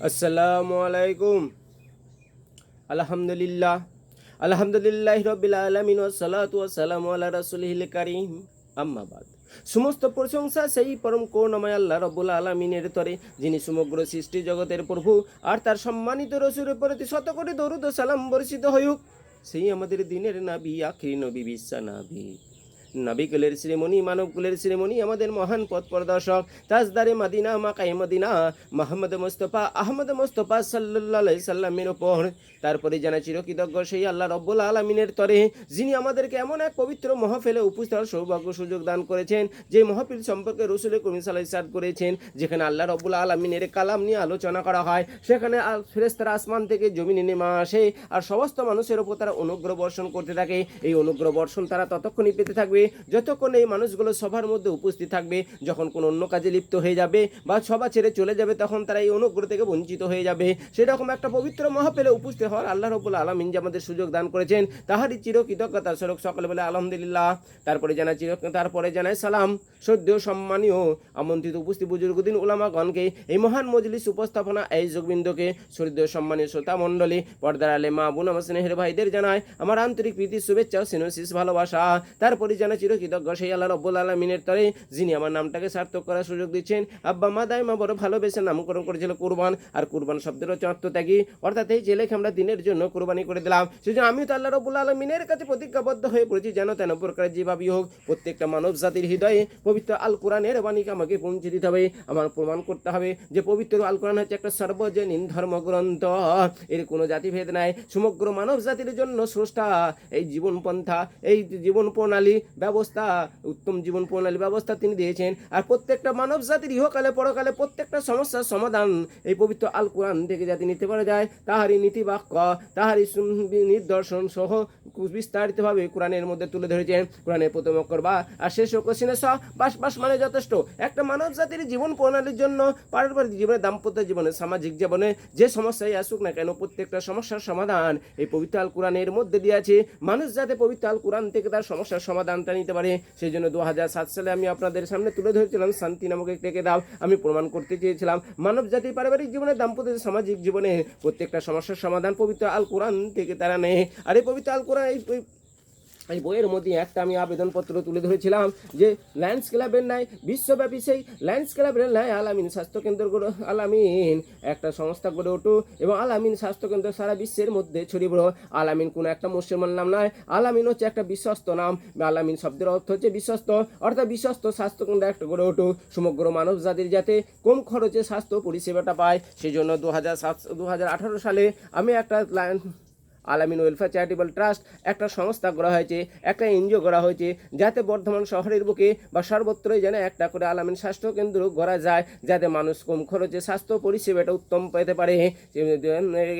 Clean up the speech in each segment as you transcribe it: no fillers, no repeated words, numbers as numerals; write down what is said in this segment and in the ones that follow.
আসসালামু আলাইকুম। আলহামদুলিল্লাহ আলহামদুলিল্লাহি রাব্বিল আলামিন ওয়াসসালাতু ওয়াসসালামু আলা রাসূলিল কারীম। আম্মা বাদ। সমস্ত প্রশংসা সেই পরম করুণাময় আল্লাহ রাব্বুল আলামিনের তরে, যিনি সমগ্র সৃষ্টি জগতের প্রভু। আর তার সম্মানিত রাসূলের প্রতি শতকোটি দরুদ ও সালাম বর্ষিত হউক। সেই আমাদের দিনের নবী, আখিরি নবী, বিশ্বা নবী, নবিকুলের শ্রীমণি, মানবকুলের শ্রীমণি, আমাদের মহান পথ প্রদর্শক, তাজদারে মদিনা, মাকায়ে মদিনা, মোহাম্মদ মুস্তাফা আহমদ মুস্তাফা সাল্লাল্লাহু আলাইহি সাল্লামের উপর। তারপরে জানা চিরকৃতজ্ঞ সেই আল্লাহ রব্বুল আলামিনের তরে, যিনি আমাদেরকে এমন এক পবিত্র মহফিলে উপস্থিত হওয়ার সৌভাগ্য সুযোগ দান করেছেন, যে মহফিল সম্পর্কে রাসূল করিম সাল্লাল্লাহু আলাইহি সাল্লাম করেছেন, যেখানে আল্লাহ রব্বুল আলামিনের কালাম নিয়ে আলোচনা করা হয়। সেখানে ফেরেশতারা আসমান থেকে জমিনে নেমে আসে আর সমস্ত মানুষের উপর তারা অনুগ্রহ বর্ষণ করতে থাকে। এই অনুগ্রহ বর্ষণ তারা ততক্ষণই পেতে থাকবে যতক্ষণ এই মানুষগুলো সবার মধ্যে উপস্থিত থাকবে। যখন কোনো অন্য কাজে লিপ্ত হয়ে যাবে বা সভা ছেড়ে চলে যাবে, তখন তারা এই অনুগ্রহ থেকে বঞ্চিত হয়ে যাবে। সেরকম একটা পবিত্র মহফিলে উপস্থিত হওয়ার আল্লাহ রাব্বুল আলামিন যে আমাদের সুযোগ দান করেছেন, তাহারই চিরকৃতজ্ঞতা স্বরূপ সকলে বলে আলহামদুলিল্লাহ। তারপরে জানাই সালাম শ্রদ্ধেয় সম্মানীয় আমন্ত্রিত উপস্থিত বুজুর্গদিন উলামাগণকে, এই মহান মজলিস উপস্থাপনা এই যোগবিন্দুকে, শ্রদ্ধেয় সম্মানীয় শ্রোতা মণ্ডলী, পর্দার আলে মা বোন, আমার স্নেহের ভাইদের জানায় আমার আন্তরিক প্রীতি, শুভেচ্ছা ও সিনোসিস ভালোবাসা। তারপরে জানাই চিরকৃতজ্ঞ সেই আল্লাহ রাব্বুল আলামিনের তরে, যিনি আমার নামটাকে সার্থক করার সুযোগ দিচ্ছেন। আব্বা মা দাইমা বড় ভালোবেসে নামকরণ করেছিল কুরবান। আর কুরবান শব্দের হচ্ছে আত্মত্যাগী, অর্থাৎ এই ছেলেকে আমরা দিনের জন্য কুরবানি করে দিলাম। সেজন্য আমি তো আল্লাহ রাব্বুল আলামিনের কাছে প্রতিজ্ঞাবদ্ধ হয়ে পড়েছি, যেন তেন প্রকার যেভাবেই হোক প্রত্যেকটা মানব জাতির হৃদয়ে পবিত্র আল কোরআনের বাণীকে আমাকে পৌঁছে দিতে হবে। আমার প্রমাণ করতে হবে যে পবিত্র আল কোরআন হচ্ছে একটা সর্বজনীন ধর্মগ্রন্থ, এর কোনো জাতিভেদ নাই। সমগ্র মানব জাতির জন্য স্রষ্টা এই জীবন পন্থা, এই জীবন প্রণালী ব্যবস্থা, উত্তম জীবন প্রণালী ব্যবস্থা তিনি দিয়েছেন। আর প্রত্যেকটা মানব জাতির ইহকালে পরকালে প্রত্যেকটা সমস্যার সমাধান এই পবিত্র আল কোরআন থেকে যাতে নিতে পারা যায়, তাহারই নীতিবাক্য, তাহারই নিদর্শন সহ বিস্তারিতভাবে কোরআনের মধ্যে তুলে ধরেছেন। কোরআনের প্রথম অক্ষর বা আর শেষ অক্ষর সিনে স বাস মানে যথেষ্ট। একটা মানব জাতির জীবন প্রণালীর জন্য, পারিবারিক জীবনে, দাম্পত্য জীবনে, সামাজিক জীবনে যে সমস্যাই আসুক না কেন, প্রত্যেকটা সমস্যার সমাধান এই পবিত্র আল কোরআনের মধ্যে দিয়েছে। মানুষ যাতে পবিত্র আল কোরআন থেকে তার সমস্যার সমাধানটা নিতে পারে, সেই জন্য 2007 সালে আমি আপনাদের সামনে তুলে ধরেছিলাম শান্তি নামক একটি কিতাব। আমি প্রমাণ করতে চেয়েছিলাম মানব জাতির পারিবারিক জীবনে, দাম্পত্য সামাজিক জীবনে প্রত্যেকটা সমস্যার সমাধান পবিত্র আল কোরআন থেকে তারা নেয়। আর এই পবিত্র আল কোরআন এই বইয়ের মধ্যে একটা আমি আবেদনপত্র তুলে ধরেছিলাম যে লায়ন্স ক্লাবের ন্যায় বিশ্বব্যাপী সেই লায়ন্স ক্লাবের ন্যায় আলামিন স্বাস্থ্যকেন্দ্র আলামিন একটা সংস্থা গড়ে উঠু এবং আলামিন স্বাস্থ্যকেন্দ্র সারা বিশ্বের মধ্যে ছড়িয়ে পড়ো। আলামিন কোনো একটা মুসলমান নাম নয়, আলামিন হচ্ছে একটা বিশ্বস্ত নাম। আলামিন শব্দের অর্থ হচ্ছে বিশ্বস্ত, অর্থাৎ বিশ্বস্ত স্বাস্থ্যকেন্দ্র একটা গড়ে উঠু সমগ্র মানব জাতির যাতে কম খরচে স্বাস্থ্য পরিষেবাটা পায়। সেই জন্য 2018 সালে আমি একটা আলামিন ওয়েলফেয়ার চ্যারিটেবল ট্রাস্ট একটা সংস্থা করা হয়েছে, একটা এনজিও করা হয়েছে, যাতে বর্ধমান শহরের বুকে বা সর্বত্রই যেন একটা করে আলামিন স্বাস্থ্যকেন্দ্র করা যায়, যাতে মানুষ কম খরচে স্বাস্থ্য পরিষেবাটা উত্তম পেতে পারে।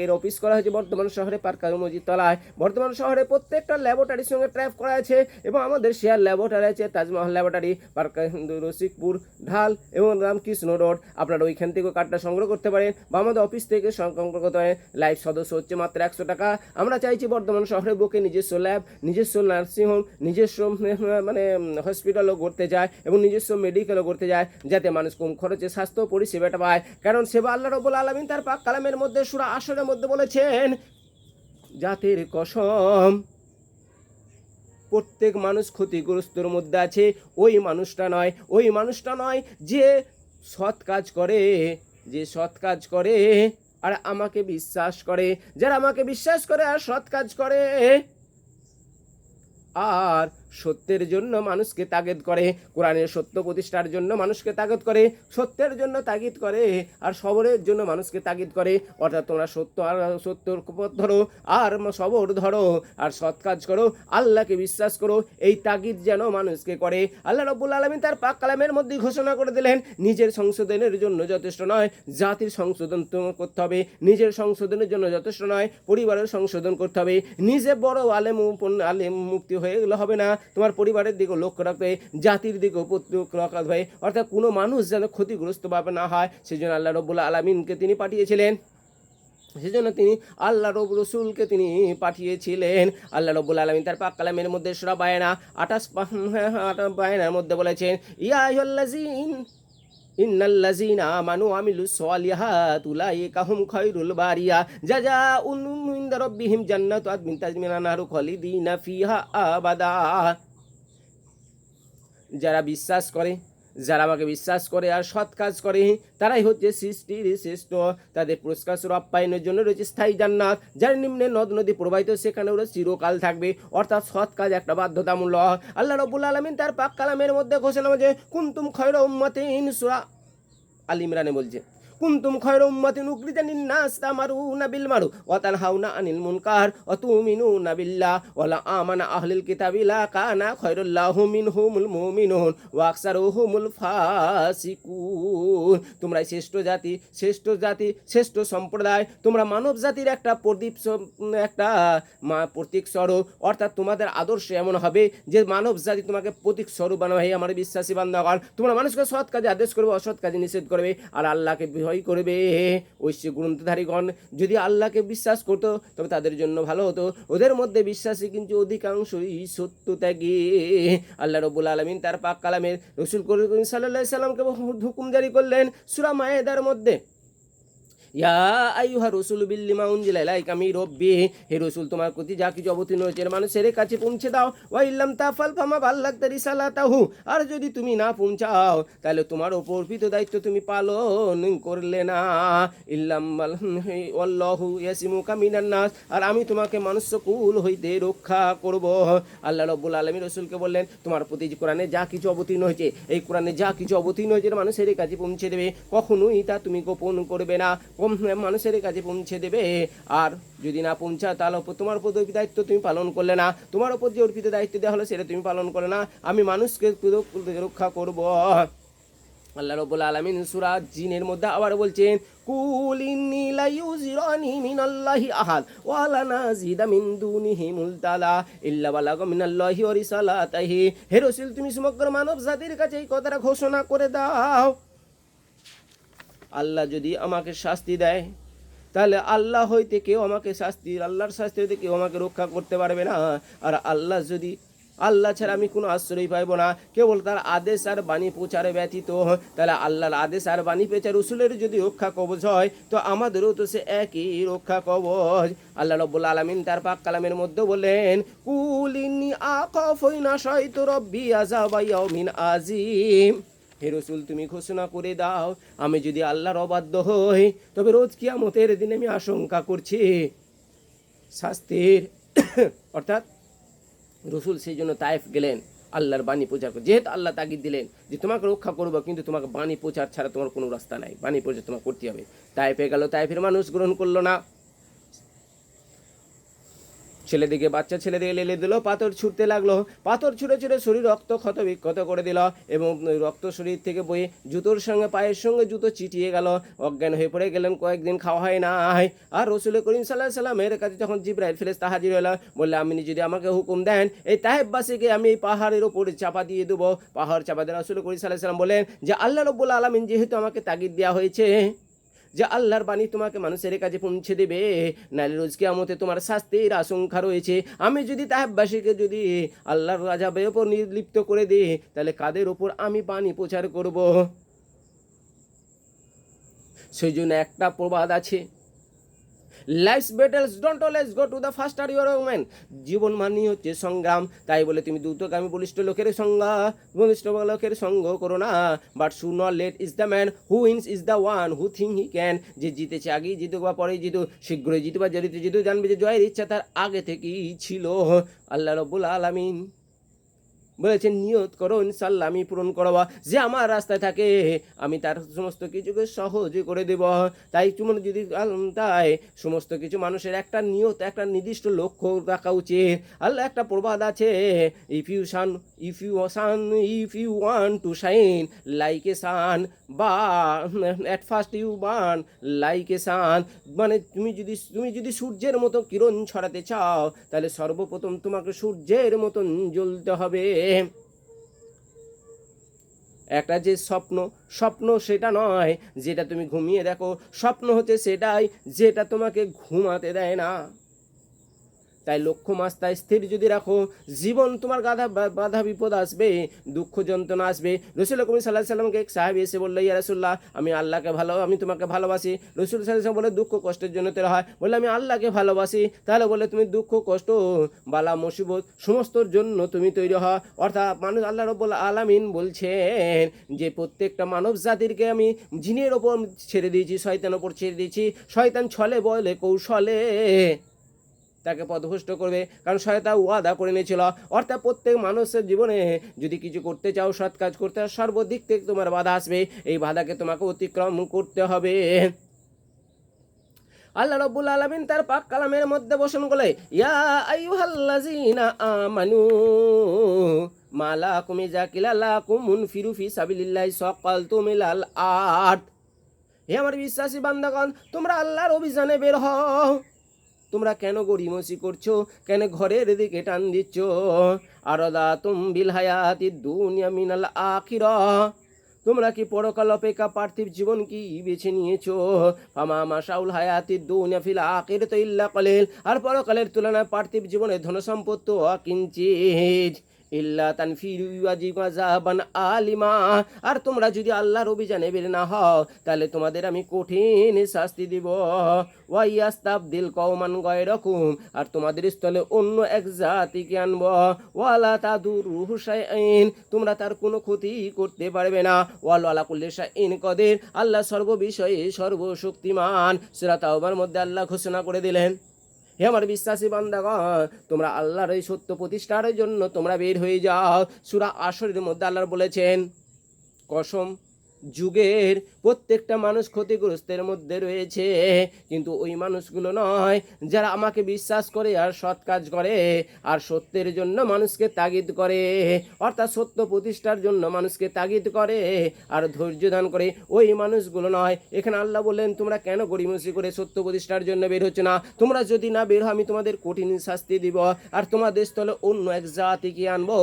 এর অফিস করা হয়েছে বর্ধমান শহরে পার্কার মসজিদ তলায়। বর্ধমান শহরে প্রত্যেকটা ল্যাবরেটরির সঙ্গে ট্র্যাপ করা আছে এবং আমাদের শেয়ার ল্যাবরেটরি আছে, তাজমহল ল্যাবরেটরি, পার্কার রসিকপুর, ঢাল এবং রামকৃষ্ণ রোড। আপনারা ওইখান থেকে কার্ডটা সংগ্রহ করতে পারেন বা আমাদের অফিস থেকে সংগ্রহ করতে পারেন। লাইভ সদস্য হচ্ছে মাত্র 100 টাকা। আমরা চাইছি বর্ধমান শহরের বুকে নিজস্ব ল্যাব, নিজস্ব নার্সিংহোম, নিজস্ব মানে হসপিটালও করতে যায় এবং নিজস্ব মেডিকেলও করতে যায়, যাতে মানুষ কম খরচে স্বাস্থ্য পরিষেবাটা পায়। কারণ সেবা আল্লাহ রাব্বুল আলামিন তার পাক কালামের মধ্যে সূরা আসরের মধ্যে বলেছেন, জাতির কসম প্রত্যেক মানুষ ক্ষতিগ্রস্তর মধ্যে আছে, ওই মানুষটা নয় যে সৎ কাজ করে আর আমাকে বিশ্বাস করে। যারা আমাকে বিশ্বাস করে আর সৎ কাজ করে আর সত্যের জন্য মানুষকে তাগিদ করে, কোরআনের সত্য প্রতিষ্ঠার জন্য মানুষকে তাগিদ করে, সত্যের জন্য তাগিদ করে আর সবরের জন্য মানুষকে তাগিদ করে। অর্থাৎ তোমরা সত্যর পথ ধরো আর সবর ধরো আর সৎ কাজ করো, আল্লাহকে বিশ্বাস করো, এই তাগিদ যেন মানুষকে করে। আল্লাহ রাব্বুল আলামিন তার পাক কালামের মধ্যে ঘোষণা করে দিলেন, নিজের সংশোধনের জন্য যথেষ্ট নয়, জাতির সংশোধন করতে হবে। নিজের সংশোধনের জন্য যথেষ্ট নয়, পরিবারের সংশোধন করতে হবে। নিজে বড় আলেম মুক্তি হয়ে গেলে হবে না, তোমার পরিবারের দিকেও লক্ষ্য রাখবে, জাতির দিকেও লক্ষ্য রাখবে, অর্থাৎ কোনো মানুষ যেন ক্ষতিগ্রস্ত ভাবে না হয়। সেই জন্য আল্লাহ রাব্বুল আলামিনকে তিনি পাঠিয়েছিলেন, সেজন্য তিনি আল্লাহ রসুলকে তিনি পাঠিয়েছিলেন। আল্লাহ রাব্বুল আলামিন তার পাক কালামের মধ্যে সূরা বায়না 28 বায়নার মধ্যে বলেছেন, ইয়া আইয়ুহাল্লাযীন ইন্নাল্লাযীনা আমানু ওয়া আমিলুস সলিহাত উলাইকা হুম খায়রুল বারিয়া জাযাউন ইনদা রাব্বিহিম জান্নাতু আদনিন তাজরি মিনান নাহরু খালিদিনা ফিহা আবাদা। যারা বিশ্বাস করে, যারা আমাকে বিশ্বাস করে আর সৎ কাজ করে, তারাই হচ্ছে সৃষ্টির শ্রেষ্ঠ। তাদের পুরস্কার স্বরূপ আপ্যায়নের জন্য রয়েছে স্থায়ী জান্নাত, যার নিম্নে নদ নদী প্রবাহিত, সেখানে ওরা চিরকাল থাকবে। অর্থাৎ সৎ কাজ একটা বাধ্যতামূলক। আল্লাহ রাব্বুল আলামিন তার পাক কালামের মধ্যে ঘোষণা যে কুনতুম খায়রা উম্মাতিন, সূরা আল ইমরানে বলছে কুনতুম খায়রা উম্মাতিন উখরিজাত লিন-নাস তা'মারুনা বিল মারুফ ওয়া তানহাউনা আনিল মুনকার ওয়া তু'মিনুনা বিল্লাহ ওয়া লা আমানা আহলুল কিতাবি লা কানা খায়রুল লাহুম মিনহুমুল মুমিনুন ওয়া আকসারুহুমুল ফাসিকুন। তোমরা শ্রেষ্ঠ জাতি, শ্রেষ্ঠ জাতি, শ্রেষ্ঠ সম্প্রদায়, তোমরা মানব জাতির একটা প্রতীক স্বরূপ। অর্থাৎ তোমাদের আদর্শ এমন হবে যে মানব জাতি তোমাকে প্রতীক স্বরূপ বানাবে। হে আমার বিশ্বাসী বান্দাগণ, তোমরা মানুষকে সৎ কাজে আদেশ করবে, অসৎ কাজে নিষেধ করবে, আর আল্লাহকে ভয় করবে। ঐশ্বিক গ্রন্থধারীগণ যদি আল্লাহকে বিশ্বাস করতো তবে তাদের জন্য ভালো হতো। ওদের মধ্যে বিশ্বাসী কিন্তু অধিকাংশই সত্যত্যাগী। আল্লাহ রাব্বুল আলামিন তার পাক কালামের রাসূল করিম সাল্লাল্লাহু আলাইহি সাল্লামকে হুকুম জারি করলেন সূরা মায়েদার মধ্যে, ইয়া আইয়ুহা রাসূলু বিল্লিমা উনজিলা ইলাইকা মির রাব্বিক, হে রাসূল তোমার প্রতি যা কিছু অবতীর্ণ হয়েছে মানুষের কাছে পৌঁছে দাও। ওয়া ইল্লাম তাফাল ফামা বাল্লাগতা রিসালাতাহু, আর যদি তুমি না পৌঁছাও তাহলে তোমার উপর অর্পিত দায়িত্ব তুমি পালন করলে না। ইল্লাম আল্লাহু ইয়াসিমুকা মিনান নাস, আর আমি তোমাকে মনুষ্যকুল হইতে রক্ষা করব। আল্লাহ রাব্বুল আলামিন রাসূলকে বললেন তোমার প্রতি কোরআনে যা কিছু অবতীর্ণ হয়েছে, এই কোরআনে যা কিছু অবতীর্ণ হয়েছে মানুষের কাছে পৌঁছে দেবে, কখনোই তা তুমি গোপন করবে না, মানুষের কাছে পৌঁছে দেবে। আর যদি না পৌঁছা তাহলে তোমার উপর দায়িত্ব তুমি পালন করলে না, তোমার উপর যে অর্পিত দায়িত্ব দেওয়া হলো সেটা তুমি পালন করলে না, আমি মানুষকে রক্ষা করব। আল্লাহ রাব্বুল আলামিন সূরা জিনের মধ্যে আবার বলছেন কুল ইন্নী লা ইউজিরানি মিনাল্লাহি আহাদ ওয়া লা নাজিদা মিন দুনিহি মুলতালা ইল্লা বালাগা মিনাল্লাহি ওয়া রিসালাতিহি। হে রাসূল তুমি সমগ্র মানব জাতির কাছে এই কথাটা ঘোষণা করে দাও, আল্লাহ যদি আমাকে শাস্তি দেয় তাহলে আল্লাহ হইতে কেউ আমাকে আল্লাহর শাস্তি হইতে কেউ আমাকে রক্ষা করতে পারবে না। আর আল্লাহ ছাড়া আমি কোনো আশ্রয় পাইব না, কেবল তার আদেশ আর বাণী প্রচারে ব্যতীত। তাহলে আল্লাহর আদেশ আর বাণী প্রচার রসুলের যদি রক্ষা কবচ হয় তো আমাদেরও তো সে একই রক্ষা কবচ। আল্লাহ রাব্বুল আলামিন তার পাক কালামের মধ্যে বলেন কুল ইন্নী আখাফু ইন আশাইতু রাব্বি আযাবা ইয়াউমিন আযীম। হে রাসূল তুমি ঘোষণা করে দাও আমি যদি আল্লাহর অবাধ্য হই তবে রোজ কিয়ামতের দিনে আমি আশঙ্কা করছি শাস্তির। অর্থাৎ রসুল সেই জন্য তায়েফ গেলেন আল্লাহর বাণী প্রচার করে, যেহেতু আল্লাহ তাগিদ দিলেন যে তোমাকে রক্ষা করবো, কিন্তু তোমাকে বাণী প্রচার ছাড়া তোমার কোনো রাস্তা নাই, বাণী প্রচার তোমাকে করতে হবে। তায়েফে গেল, তায়েফের মানুষ গ্রহণ করলো না। ছেলেদিকে বাচ্চা ছেলেদিকে লেলে দিল, পাথর ছুটতে লাগলো, পাথর ছুঁড়ে ছুঁড়ে শরীর রক্ত ক্ষত বিক্ষত করে দিল, এবং রক্ত শরীর থেকে বয়ে জুতোর সঙ্গে পায়ের সঙ্গে জুতো চিটিয়ে গেল, অজ্ঞান হয়ে পড়ে গেলেন, কয়েকদিন খাওয়া হয় নাই। আর রাসূল করিম সাল্লাল্লাহু আলাইহি সাল্লামের কাছে যখন জিবরাইল ফেরেশতা হাজির হলো, বললে আপনি যদি আমাকে হুকুম দেন এই তায়েফবাসীকে আমি এই পাহাড়ের উপরে চাপা দিয়ে দেবো। পাহাড় চাপা দিয়ে রাসূল করিম সাল্লাল্লাহু আলাইহি সাল্লাম বলেন যে আল্লাহ রাব্বুল আলামিন যেহেতু আমাকে তাগিদ দেওয়া হয়েছে যে আল্লাহর বাণী তোমাকে মানুষের কাছে পৌঁছে দেবে, নাহলে রোজ কিয়ামতে তোমার শাস্তির আশঙ্কা রয়েছে। আমি যদি তায়েফবাসীকে যদি আল্লাহর আযাবের উপর নির্লিপ্ত করে দিই তাহলে কাদের ওপর আমি বাণী প্রচার করব। সেই জন্য একটা প্রবাদ আছে, life's battles don't always go to the faster your omen. জীবন মানেই হচ্ছে সংগ্রাম, তাই বলে তুমি দ্রুতগামী বলিষ্ঠ লোকের সঙ্গ করো না। But sooner late is the man who wins is the one who think he can. যে জিতেছে আগেই জিতুক বা পরেই জিতুক, শীঘ্রই জিতু বা জড়িত জিতু, জানবে যে জয়ের ইচ্ছা তার আগে থেকেই ছিল। আল্লাহ রাব্বুল আলামিন বলেছেন নিয়ত করো ইনশাআল্লাহ আমি পূরণ করবো, যে আমার রাস্তায় থাকে আমি তার সমস্ত কিছুকে সহজ করে দেব। তাই তুমি যদি তাই সমস্ত কিছু মানুষের একটা নিয়ত, একটা নির্দিষ্ট লক্ষ্য রাখা উচিত। আল্লাহ একটা প্রবাদ আছে, if you want to shine like a sun, বা at first you burn like a sun. মানে তুমি যদি সূর্যের মতো কিরণ ছড়াতে চাও তাহলে সর্বপ্রথম তোমাকে সূর্যের মতন জ্বলতে হবে। একটা যে স্বপ্ন সেটা নয় যেটা তুমি ঘুমিয়ে দেখো, স্বপ্ন হচ্ছে সেটাই যেটা তোমাকে ঘুমাতে দেয় না। তাই লক্ষ্য মাস্তা স্থির যদি রাখো, জীবন তোমার বাধা বিপদ আসবে, দুঃখ যন্ত্রণা আসবে। রসুল করিম সাল্লাল্লাহু আলাইহি সাল্লামকে এক সাহাবী এসে বললো, ইয়া রাসূলুল্লাহ, আমি তোমাকে ভালোবাসি। রসুল সাল্লাল্লাহু আলাইহি সাল্লাম বলে, দুঃখ কষ্টের জন্য তেরা হয়? বললে, আমি আল্লাহকে ভালোবাসি। তাহলে বলে, তুমি দুঃখ কষ্ট বালা মুসিবত সমস্তর জন্য তুমি তৈরি হও। অর্থাৎ মানুষ, আল্লাহ রাব্বুল আলামিন বলছেন যে প্রত্যেকটা মানব জাতিরকে আমি জিনের ওপর ছেড়ে দিয়েছি, শয়তানের ওপর ছেড়ে দিয়েছি। শয়তান ছলে বলে কৌশলে তাকে পথভ্রষ্ট করবে, কারণ শয়তান ওয়াদা করে নিয়েছিল। অর্থাৎ প্রত্যেক মানুষের জীবনে যদি কিছু করতে চাও, সৎ কাজ করতে হয়, সর্বদিক থেকে তোমার বাধা আসবে। এই বাধাকে তোমাকে অতিক্রম করতে হবে। আল্লাহ রাব্বুল আলামিন তার পাক কালামের মধ্যে বসন বলে, ইয়া আইয়ুহাল্লাযীনা আমানু মালাকুম ইযা কিলা লাকুম মুনফিরু ফি সাবিলিল্লাহি সাকালতুম ইলাল আরদ। হে আমার বিশ্বাসী বান্দাগণ, তোমরা আল্লাহর অভিযানে বের হও। তোমরা কেন গড়িমসি করছো? কেন ঘরের দিকে টান দিচ্ছ? আরাদাতুম বিল হায়াতিদ দুনিয়া মিনাল আখিরাহ। তোমরা কি পরকাল অপেক্ষা পার্থিব জীবন কি বেছে নিয়েছো? ফামা মাশাউল হায়াতিদ দুনিয়া ফিল আখিরাতি ইল্লা কলিল। আর পরকালের তুলনায় পার্থিব জীবনে ধন সম্পদ অকিঞ্চিত। ইল্লা তানফিরু ইউজিবু আযাবান আলিমা। আর তোমরা যদি আল্লাহর অভিযানে বের না হও, তাহলে তোমাদের আমি কঠিন শাস্তি দিব। ওয়া ইয়াস্তাবদিল কওমান গায়রাকুম। আর তোমাদের স্থলে অন্য এক জাতিকে আনব। ওয়ালা তাদুরুহু শাইআন। তোমরা তার কোনো ক্ষতি করতে পারবে না। ওয়াল আলা কুল্লি শাইইন কদির। আল্লাহ সর্ববিষয়ে সর্বশক্তিমান। সূরা তাওবার মধ্যে আল্লাহ ঘোষণা করে দিলেন, হে আমার বিশ্বাসী বান্দাগণ, তোমরা আল্লাহর এই সত্য প্রতিষ্ঠার জন্য তোমরা বের হয়ে যাও। সূরা আসরের মধ্যে আল্লাহ বলেছেন, কসম, যুগের প্রত্যেকটা মানুষ ক্ষতিগ্রস্তের মধ্যে রয়েছে, কিন্তু ওই মানুষগুলো নয় যারা আমাকে বিশ্বাস করে আর সৎ কাজ করে আর সত্যের জন্য মানুষকে তাগিদ করে, অর্থাৎ সত্য প্রতিষ্ঠার জন্য মানুষকে তাগিদ করে আর ধৈর্য দান করে, ওই মানুষগুলো নয়। এখানে আল্লাহ বললেন, তোমরা কেন গড়িমসি করে সত্য প্রতিষ্ঠার জন্য বের হচ্ছে না? তোমরা যদি না বের হও, আমি তোমাদের কঠিন শাস্তি দিব। আর তোমাদের স্থলে অন্য এক জাতিকে আনবো,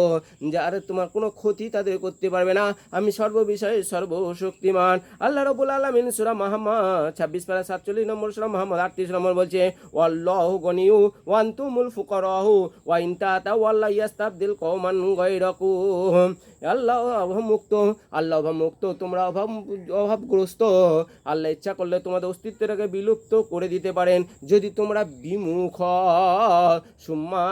যার তোমার কোনো ক্ষতি তাদের করতে পারবে না। আমি সর্ববিষয়ে সর্বশক্তিমান। আল্লাহ রাব্বুল আলামিন সূরা মুহাম্মদ 26 পারা 47 নম্বর, সূরা মুহাম্মদ 38 নম্বর বলছে, ওয়াল্লাহু গনিয়্যু ওয়া আনতুমুল ফুকারাহু ওয়া ইন তাতাওয়াল্লাউ ইয়াস্তাবদিল কওমান গায়রাকুম। আল্লাহ অভাবমুক্ত, আল্লাহ অভাবমুক্ত, তোমরা অভাবগ্রস্ত। আল্লাহ ইচ্ছা করলে তোমাদের অস্তিত্বটাকে বিলুপ্ত করে দিতে পারেন যদি তোমরা বিমুখ। সুম্মা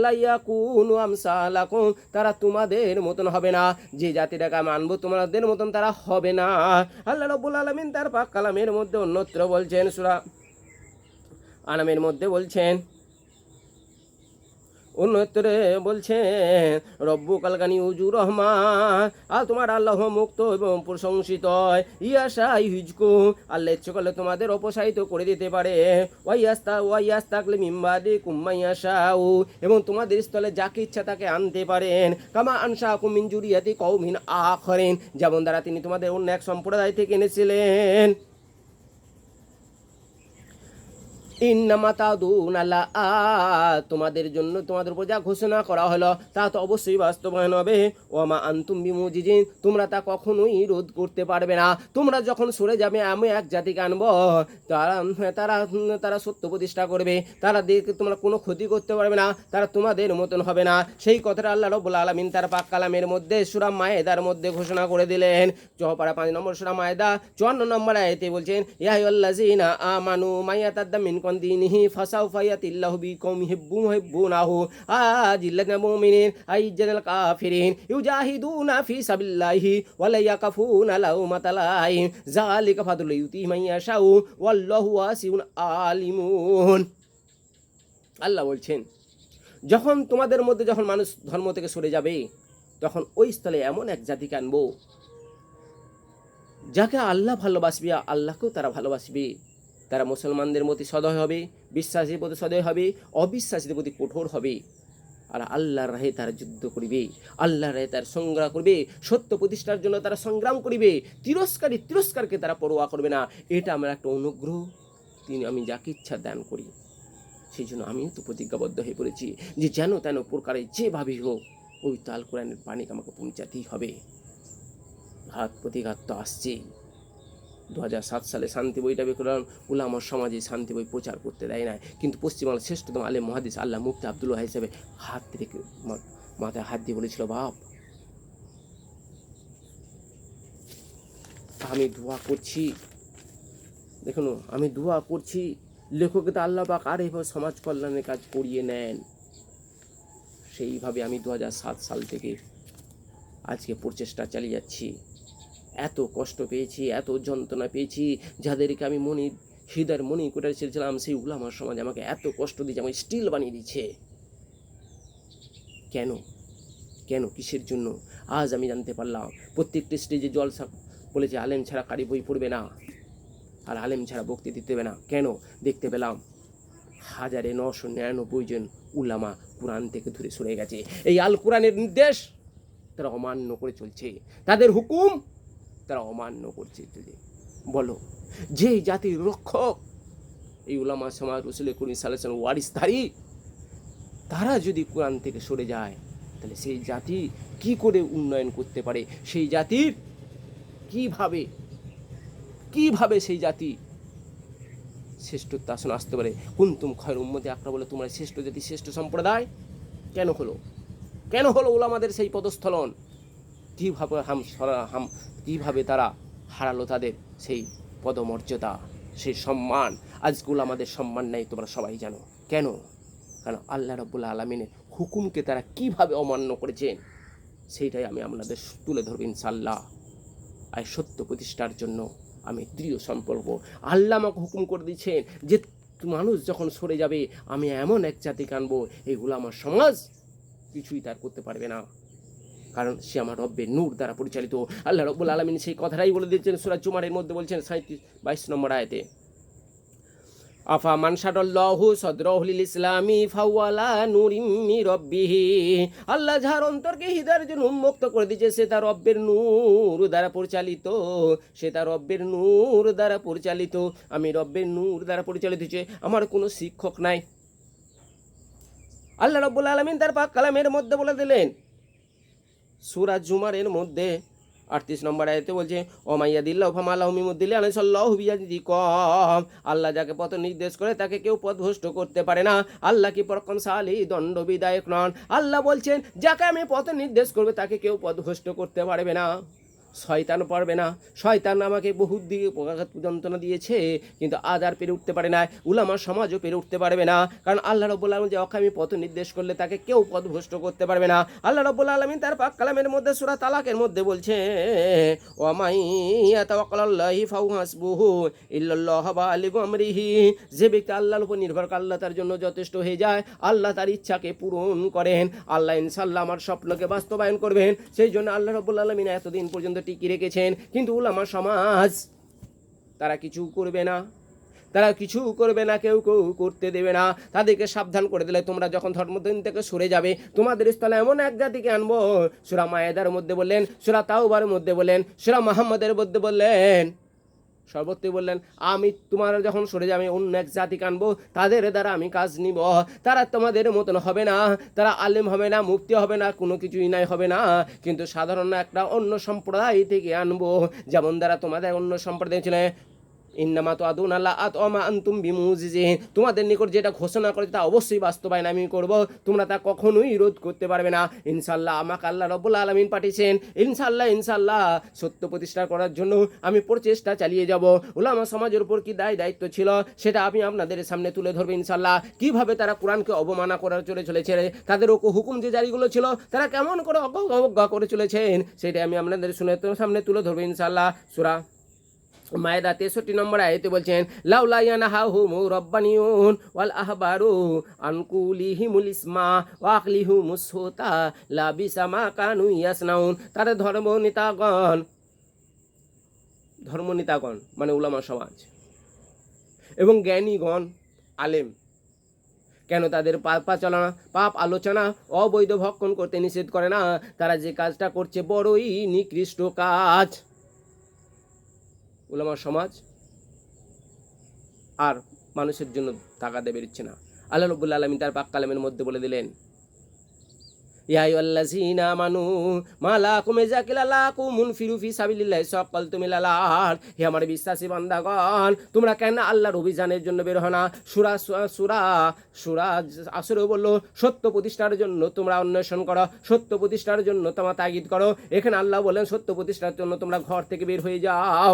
লা ইয়াকুনু আমসালাকুম। তারা তোমাদের মতন হবে না। যে জাতিটাকে আমি আনবো তোমাদের মতন তারা হবে না। আল্লাহ রাব্বুল আলামিন তার পাক কালামের মধ্যে অন্যত্র বলছেন, সূরা আনামের মধ্যে বলছেন, অন্যত্রে বলছেন, রব্বুকাল গানিয়্যুর রহমান। আর তোমার আল্লাহ মুক্ত এবং প্রশংসিত। ইয়াশা ইউজকু। আল্লাহ ইচ্ছে করলে তোমাদের অপসারিত করে দিতে পারে। ওয়াইয়াস্তাকলি মিম্বাদিকুম মাইয়াশাউ। এবং তোমাদের স্থলে যাকে ইচ্ছা তাকে আনতে পারেন। কামা আনশাকুম মিন যুরিয়াতি কওমিন আখরিন। যেমন দ্বারা তিনি তোমাদের অন্য এক সম্প্রদায় থেকে এনেছিলেন। ইন্নামা তাদুনা লাআত। তোমাদের জন্য তোমাদের উপর যা ঘোষণা করা হলো তা তো অবশ্যই বাস্তবায়ন হবে। ওয়ামা আনতুম বিমুজিজিন। তোমরা তা কখনোই রোধ করতে পারবে না। তোমরা যখন সরে যাবে, আমি এক জাতিকে আনবো, তারা তারা তারা সত্য প্রতিষ্ঠা করবে। তারা দেখে তোমরা কোনো ক্ষতি করতে পারবে না। তারা তোমাদের মতন হবে না। সেই কথাটা আল্লাহ রাব্বুল আলামিন তার পাক কালামের মধ্যে সূরা মায়েদার মধ্যে ঘোষণা করে দিলেন। 5 নম্বর সূরা মায়েদা 54 নম্বর আয়াতে বলছেন, ইয়া আইয়ুহাল্লাযীনা আমানু মাইয়াতাদ্দা মিনকুম দিনিহি ফাসাউফা ইয়াতিল্লাহু বিকওমিন ইউহিব্বুনাহু আজিল্লানা মুমিনিন আইজ্জানাল কাফিরিন ইউজাহিদুনা ফি সাবিলিল্লাহি ওয়া লা ইয়াকাফুনা লাউমাতা লাইম যালিকা ফাদলু ইউতিহি মান ইয়াশাউ ওয়াল্লাহু ওয়াসিউন আলিমুন। আল্লাহ বলছেন, যখন তোমাদের মধ্যে যখন মানুষ ধর্ম থেকে সরে যাবে, তখন ওই স্থলে এমন এক জাতিকে আনবো যাকে আল্লাহ ভালোবাসবে, আল্লাহকেও তারা ভালোবাসবে। তারা মুসলমানদের প্রতি সদয় হবে, বিশ্বাসীর প্রতি সদয় হবে, অবিশ্বাসীদের প্রতি কঠোর হবে। আর আল্লাহর রাহে তারা যুদ্ধ করিবে, আল্লাহর রাহে তারা সংগ্রাম করবে, সত্য প্রতিষ্ঠার জন্য তারা সংগ্রাম করিবে। তিরস্কারকে তারা পরোয়া করবে না। এটা আমার একটা অনুগ্রহ, আমি যাকে ইচ্ছা দান করি। সেই জন্য আমিও তো প্রতিজ্ঞাবদ্ধ হয়ে পড়েছি যে যেন তেন প্রকারে যেভাবেই হোক ওই তাল কোরআনের পানিকে আমাকে পৌঁছাতেই হবে। ঘাত প্রতিঘাত তো আসছেই, 2007 সালে শান্তি বইটা বের করলাম, উলামা সমাজে শান্তি বই প্রচার করতে দেয় না, কিন্তু পশ্চিমবাংলার শ্রেষ্ঠতম আলেম মুহাদ্দিস আল্লাহ মুফতি আব্দুল ওয়াহাব হিসেবে হাত রেখে মাথায় হাত দিয়ে বলেছিল, বাপ আমি দোয়া করছি, দেখুন আমি দোয়া করছি লেখককে আল্লাহ পাক আর এইভাবে সমাজ কল্যাণের কাজ করিয়ে নেন। সেইভাবে আমি 2007 সাল থেকে আজকে প্রচেষ্টা চালিয়ে যাচ্ছি। এত কষ্ট পেয়েছি, এত যন্ত্রণা পেয়েছি, যাদেরকে আমি হৃদয়ের মনি করে ছেড়েছিলাম, সেই উলামা সমাজ আমাকে এত কষ্ট দিয়েছে, আমাকে স্টিল বানিয়ে দিচ্ছে। কেন কেন কিসের জন্য? আজ আমি জানতে পারলাম প্রত্যেকটি স্টেজে জলসা বলেছে আলেম ছাড়া কারি বই পড়বে না, আর আলেম ছাড়া বক্তৃতা দিতে হবে না। কেন? দেখতে পেলাম 1999 জন উলামা কোরআন থেকে দূরে সরে গেছে। এই আল কোরআনের নির্দেশ তারা অমান্য করে চলছে, তাদের হুকুম তারা অমান্য করছে। বলো, যে জাতির রক্ষক এই উলামা সমাজ রাসূল করিম সাল্লাল্লাহু আলাইহি ওয়াসাল্লাম ওয়ারিসধারী, তারা যদি কোরআন থেকে সরে যায়, তাহলে সেই জাতি কি করে উন্নয়ন করতে পারে? সেই জাতির কিভাবে সেই জাতি শ্রেষ্ঠত্ব আসনে আসতে পারে? কুনতুম খায়রা উম্মতি আকরা বলে তোমরা শ্রেষ্ঠ জাতি, শ্রেষ্ঠ সম্প্রদায় কেন হলো উলামাদের সেই পদস্থলন? কিভাবে তারা হারালো তাদের সেই পদমর্যাদা, সেই সম্মান? আজকে উলামাদের সম্মান নেই, তোমরা সবাই জানো কেন? কারণ আল্লাহ রাব্বুল আলামিনের হুকুমকে তারা কিভাবে অমান্য করেছেন, সেইটাই আমি আপনাদের তুলে ধরব ইনশাআল্লাহ। আর সত্য প্রতিষ্ঠার জন্য আমি দৃঢ় সম্পর্ক। আল্লাহ আমাকে হুকুম করে দিচ্ছেন যে মানুষ যখন সরে যাবে, আমি এমন এক জাতিকে আনবো, এই উলামা সমাজ কিছুই তার করতে পারবে না, কারণ সে আমার রব্বের নূর দ্বারা পরিচালিত। আল্লাহ রাব্বুল আলামিন সেই কথাটাই বলে দিচ্ছেন সূরা জুমারের মধ্যে, বলছেন 22 নম্বর আয়াতে, আফা মান শারাল্লাহু সাদরাহু লিল ইসলামি ফাওয়ালা নূরিম মির রাব্বিহি। আল্লাহ যার অন্তরকে হৃদয়ের জন্য উন্মুক্ত করে দিয়েছে, সে তার রব্বের নূর দ্বারা পরিচালিত, আমি রব্বের নূর দ্বারা পরিচালিত হচ্ছে, আমার কোনো শিক্ষক নাই। আল্লাহ রাব্বুল আলামিন তার পাক কালামের মধ্যে বলে দিলেন সূরা জুমারের মধ্যে 38 নম্বর আয়াতে বলছে, ওমাইয়াদিল্লাহু ফামা লাহু মিন মুদ্দিল্লিন আলাইহিল্লাহু বিয়াদিকম। আল্লাহ যাকে পথ নির্দেশ করে তাকে কেউ পথভ্রষ্ট করতে পারে না। আল্লাহ কি পরাক্রমশালী, দণ্ড বিদায়ক নন। আল্লাহ বলছেন যাকে আমি পথ নির্দেশ করবে তাকে কেউ পথভ্রষ্ট করতে পারবে না, শয়তান পারবে না। শয়তান আমাকে বহুত দিকে যন্ত্রণা দিয়েছে, কিন্তু আজ আর পেরে উঠতে পারে না, উলামা সমাজও পেরে উঠতে পারবে না। কারণ আল্লাহ রাব্বুল আলামিন যে আমি পথ নির্দেশ করলে তাকে কেউ পথভ্রষ্ট করতে পারবে না। আল্লাহ রাব্বুল আলামিন তার পাক কালামের মধ্যে সূরা তালাকের মধ্যে বলছে, ওয়া মান ইয়াতাওয়াক্কালাল্লাহি ফাহুয়া হাসবুহু ইল্লাল্লাহু বালিগু আমরিহি। যে ব্যক্তি আল্লাহর উপর নির্ভর করে, আল্লাহ তার জন্য যথেষ্ট হয়ে যায়, আল্লাহ তার ইচ্ছাকে পূরণ করেন। আল্লাহ ইনশাআল্লাহ আমার স্বপ্নকে বাস্তবায়ন করবেন। সেই জন্য আল্লাহ রাব্বুল আলামিন এতদিন পর্যন্ত টিকিয়ে রেখেছেন। কিন্তু উলামা সমাজ তারা কিছু করবে না, কেউ করতে দেবে না। তাদেরকে সাবধান করে দিলে, তোমরা যখন ধর্মদিন থেকে সরে যাবে, তোমাদের স্থলে এমন এক জাতিকে আনবো। সূরা মায়েদার মধ্যে বললেন, সূরা তাওবার মধ্যে বললেন, সূরা মুহাম্মাদের মধ্যে বললেন, সর্বত্রই বললেন, আমি তোমার যখন সরে যাবে অন্য এক জাতিকে আনবো, তাদের দ্বারা আমি কাজ নিব। তারা তোমাদের মতন হবে না, তারা আলেম হবে না, মুফতি হবে না, কোনো কিছুই নাই হবে না, কিন্তু সাধারণ একটা অন্য সম্প্রদায় থেকে আনবো। যেমন দ্বারা তোমাদের অন্য সম্প্রদায় ছিল, ইন্নামা তুআদুনা লা আতমা আনতুম বিমুজিজিন। তোমাদের নিকট যেটা ঘোষণা করেছে তা অবশ্যই বাস্তবায়ন আমি করব, তোমরা তা কখনোই রোধ করতে পারবে না। ইনশাআল্লাহ আমাকে আল্লাহ রাব্বুল আলামিন পাঠিয়েছেন, ইনশাআল্লাহ সত্য প্রতিষ্ঠা করার জন্য আমি প্রচেষ্টা চালিয়ে যাব। উলামা সমাজের উপর কি দায়িত্ব ছিল, সেটা আমি আপনাদের সামনে তুলে ধরবো ইনশাআল্লাহ। কিভাবে তারা কোরআনকে অবমাননা করার চলেছে, তাদের হুকুম যে জারিগুলো ছিল তারা কেমন করে অবজ্ঞা করে চলেছেন, সেটা আমি আপনাদের সামনে তুলে ধরবো ইনশাআল্লাহ। সূরা মায়েদা 63 নম্বর আয়াতে বলছেন, লাউলা ইয়ানহাহুম রাব্বানিয়ুন ওয়াল আহবারু আন কুলিহিমুল ইসমা ওয়া আকলিহুমুস সুতা লাবিসা মা কানু ইয়াসনাউন। তাদের ধর্মনেতাগণ মানে উলামা সমাজ এবং জ্ঞানীগণ আলেম কেন তাদের পাপ আলোচনা, অবৈধ ভক্ষণ করতে নিষেধ করে না? তারা যে কাজটা করছে বড়ই নিকৃষ্ট কাজ। উলামা সমাজ আর মানুষের জন্য তাকাতে বেরোচ্ছে না। আল্লাহ রাব্বুল আলামিন তার পাক কালামের মধ্যে বলে দিলেন, ইয়া আইয়ুহাল্লাযীনা আমানু মা লাকুম ইযা কিলা লাকুম মুনফিরু ফি সাবিলিল্লাহি সাকালতুম ইলাল আরদ। হে আমার বিশ্বাসী বান্দাগণ, তোমরা কেন আল্লাহর অভিযানের জন্য বের হও না? সূরা আসরে বলল, সত্য প্রতিষ্ঠার জন্য তোমরা অন্বেষণ করো, সত্য প্রতিষ্ঠার জন্য তোমরা তাগিদ করো। এখানে আল্লাহ বলেন সত্য প্রতিষ্ঠার জন্য তোমরা ঘর থেকে বের হয়ে যাও,